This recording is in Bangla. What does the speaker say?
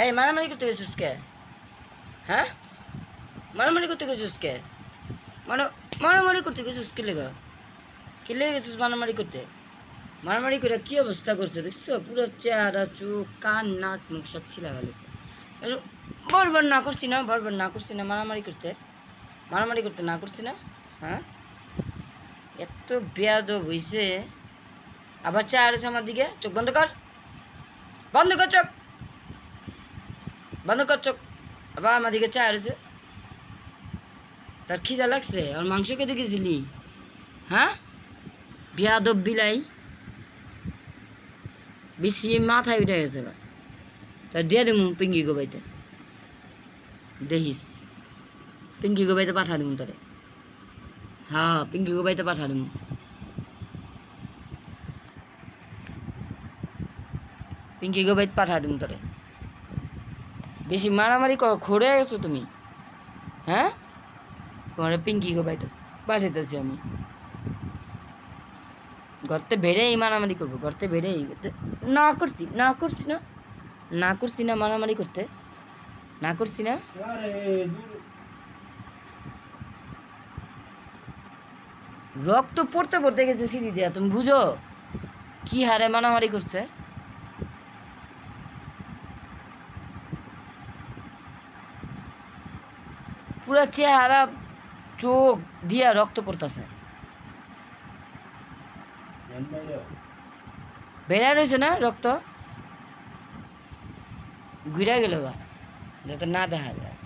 এই মারামারি করতে গেছিস কে? হ্যাঁ, মারামারি করতে গেছিস কে? মারামারি করতে গেছিস কে লেগা? কে লেগে গেছিস মারামারি করতে? মারামারি করে কি অবস্থা করছে দেখছো? পুরো চেহারা, চোখ, কান, নাক, মুখ সব ছিলা ফেলেছে। বরবার না করছি না, বরবার না করছি না মারামারি করতে, মারামারি করতে না করছি না। হ্যাঁ, এত বেয়াদব হইছে। আবার চা আছে আমার দিকে, চোখ বন্ধ কর, বন্ধ কর চোখ, বন্ধ কর চোখ। আবার আমার দিকে চা আছে। তার খিদা লাগছে, আর মাংস খেতে গেছিলি? হ্যাঁ, বেয়াদব বিলাই, বেশি মাথায় উঠে গেছে। তা দিয়ে দেবো পিঙ্কি গোবাইতে, দেখিস পিঙ্কি গোবাইতে পাঠা দেবো তোরে। হ্যাঁ, পিঙ্কি গোবাইতে পাঠা দেবো, পিঙ্কি গোবাইতে পাঠা দেবো তোরে। বেশি মারামারি কর, খড়ে গেছো তুমি। হ্যাঁ, তোমার পিঙ্কি গোবাইতে পাঠাইতেছি আমি। ঘরতে বেড়েই মারামারি করবো, ঘরতে বেড়েই। না করছি, না করছি না, না করছি না মারামারি করতে, না করছি না। রক্ত পড়তে পড়তে গেছে সিঁড়ি দিয়া, তুমি বুঝো কি হারে মারামারি করছে? পুরা চেহারা, চোখ দিয়া রক্ত পড়তেছে। বেড়া রয়েছে না রক্ত, ঘুরা গেল যাতে না দেখা যায়।